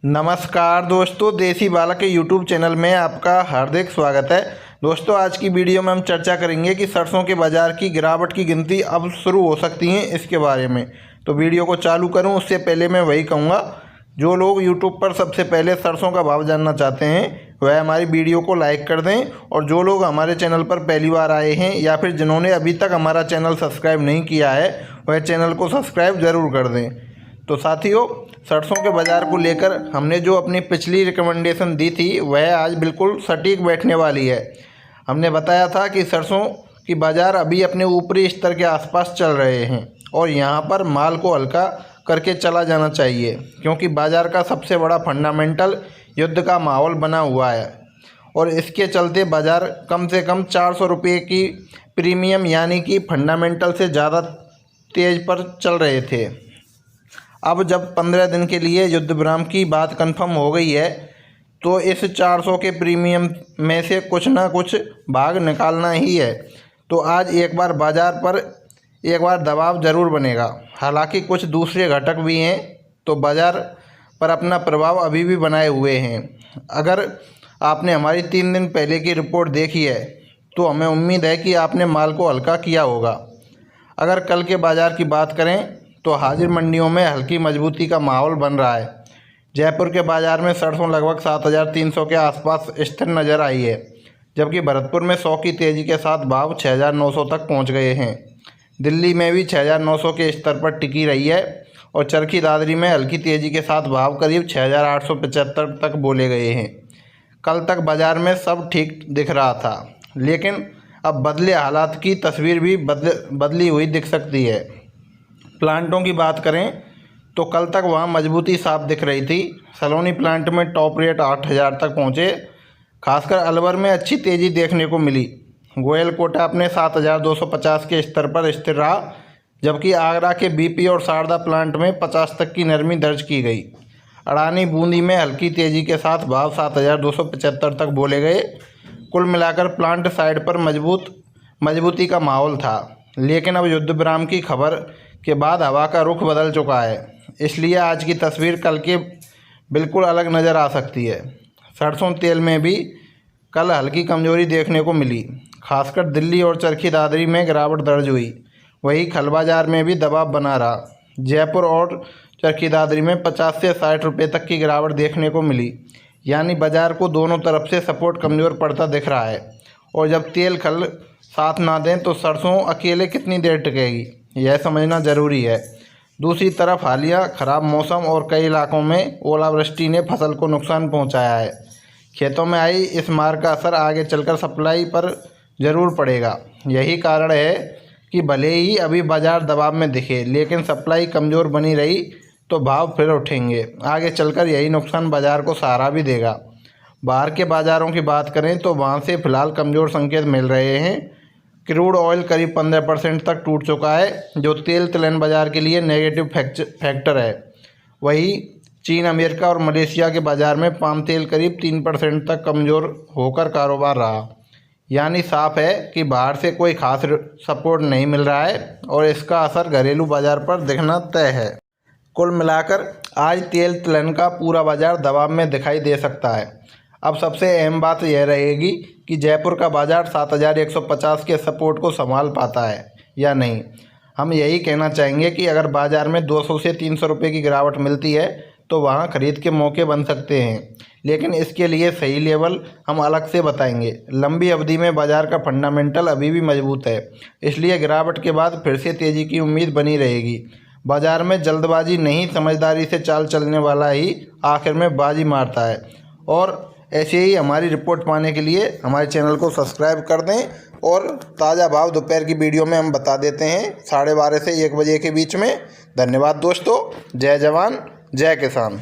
नमस्कार दोस्तों, देसी बालक के यूट्यूब चैनल में आपका हार्दिक स्वागत है। दोस्तों, आज की वीडियो में हम चर्चा करेंगे कि सरसों के बाज़ार की गिरावट की गिनती अब शुरू हो सकती है, इसके बारे में। तो वीडियो को चालू करूं उससे पहले मैं वही कहूँगा, जो लोग यूट्यूब पर सबसे पहले सरसों का भाव जानना चाहते हैं वह हमारी वीडियो को लाइक कर दें, और जो लोग हमारे चैनल पर पहली बार आए हैं या फिर जिन्होंने अभी तक हमारा चैनल सब्सक्राइब नहीं किया है वह चैनल को सब्सक्राइब ज़रूर कर दें। तो साथियों, सरसों के बाज़ार को लेकर हमने जो अपनी पिछली रिकमेंडेशन दी थी वह आज बिल्कुल सटीक बैठने वाली है। हमने बताया था कि सरसों की बाज़ार अभी अपने ऊपरी स्तर के आसपास चल रहे हैं और यहां पर माल को हल्का करके चला जाना चाहिए, क्योंकि बाज़ार का सबसे बड़ा फंडामेंटल युद्ध का माहौल बना हुआ है और इसके चलते बाज़ार कम से कम 400 रुपये की प्रीमियम यानी कि फंडामेंटल से ज़्यादा तेज़ पर चल रहे थे। अब जब 15 दिन के लिए युद्ध विराम की बात कंफर्म हो गई है तो इस 400 के प्रीमियम में से कुछ ना कुछ भाग निकालना ही है। तो आज एक बार बाज़ार पर एक बार दबाव ज़रूर बनेगा। हालांकि कुछ दूसरे घटक भी हैं तो बाज़ार पर अपना प्रभाव अभी भी बनाए हुए हैं। अगर आपने हमारी 3 दिन पहले की रिपोर्ट देखी है तो हमें उम्मीद है कि आपने माल को हल्का किया होगा। अगर कल के बाज़ार की बात करें तो हाजिर मंडियों में हल्की मजबूती का माहौल बन रहा है। जयपुर के बाज़ार में सरसों लगभग 7,300 के आसपास स्थिर नज़र आई है, जबकि भरतपुर में 100 की तेज़ी के साथ भाव 6,900 तक पहुंच गए हैं। दिल्ली में भी 6,900 के स्तर पर टिकी रही है और चरखी दादरी में हल्की तेज़ी के साथ भाव करीब 6,875 तक बोले गए हैं। कल तक बाज़ार में सब ठीक दिख रहा था, लेकिन अब बदले हालात की तस्वीर भी बदली हुई दिख सकती है। प्लांटों की बात करें तो कल तक वहां मजबूती साफ दिख रही थी। सलोनी प्लांट में टॉप रेट 8,000 तक पहुंचे। खासकर अलवर में अच्छी तेज़ी देखने को मिली। गोयल कोटा अपने 7,250 के स्तर पर स्थिर रहा, जबकि आगरा के बीपी और शारदा प्लांट में 50 तक की नरमी दर्ज की गई। अडानी बूंदी में हल्की तेज़ी के साथ भाव 7,275 तक बोले गए। कुल मिलाकर प्लांट साइड पर मजबूती का माहौल था, लेकिन अब युद्ध विराम की खबर के बाद हवा का रुख बदल चुका है, इसलिए आज की तस्वीर कल के बिल्कुल अलग नज़र आ सकती है। सरसों तेल में भी कल हल्की कमजोरी देखने को मिली। खासकर दिल्ली और चरखी दादरी में गिरावट दर्ज हुई। वहीं खल बाज़ार में भी दबाव बना रहा। जयपुर और चरखी दादरी में 50 से 60 रुपये तक की गिरावट देखने को मिली, यानी बाज़ार को दोनों तरफ से सपोर्ट कमज़ोर पड़ता दिख रहा है। और जब तेल खल साथ ना दें तो सरसों अकेले कितनी देर टिकेगी, यह समझना ज़रूरी है। दूसरी तरफ हालिया ख़राब मौसम और कई इलाकों में ओलावृष्टि ने फसल को नुकसान पहुंचाया है। खेतों में आई इस मार का असर आगे चलकर सप्लाई पर ज़रूर पड़ेगा। यही कारण है कि भले ही अभी बाज़ार दबाव में दिखे, लेकिन सप्लाई कमज़ोर बनी रही तो भाव फिर उठेंगे। आगे चलकर यही नुकसान बाज़ार को सहारा भी देगा। बाहर के बाज़ारों की बात करें तो वहाँ से फ़िलहाल कमज़ोर संकेत मिल रहे हैं। क्रूड ऑयल करीब 15% तक टूट चुका है, जो तेल तिलहन बाज़ार के लिए नेगेटिव फैक्टर है। वहीं चीन, अमेरिका और मलेशिया के बाज़ार में पाम तेल करीब 3% तक कमज़ोर होकर कारोबार रहा। यानी साफ है कि बाहर से कोई खास सपोर्ट नहीं मिल रहा है और इसका असर घरेलू बाज़ार पर दिखना तय है। कुल मिलाकर आज तेल तिलहन का पूरा बाज़ार दबाव में दिखाई दे सकता है। अब सबसे अहम बात यह रहेगी कि जयपुर का बाज़ार 7,150 के सपोर्ट को संभाल पाता है या नहीं। हम यही कहना चाहेंगे कि अगर बाज़ार में 200 से 300 रुपये की गिरावट मिलती है तो वहां खरीद के मौके बन सकते हैं, लेकिन इसके लिए सही लेवल हम अलग से बताएंगे। लंबी अवधि में बाज़ार का फंडामेंटल अभी भी मजबूत है, इसलिए गिरावट के बाद फिर से तेज़ी की उम्मीद बनी रहेगी। बाज़ार में जल्दबाजी नहीं, समझदारी से चाल चलने वाला ही आखिर में बाजी मारता है। और ऐसे ही हमारी रिपोर्ट पाने के लिए हमारे चैनल को सब्सक्राइब कर दें। और ताज़ा भाव दोपहर की वीडियो में हम बता देते हैं 12:30 से 1 बजे के बीच में। धन्यवाद दोस्तों। जय जवान, जय किसान।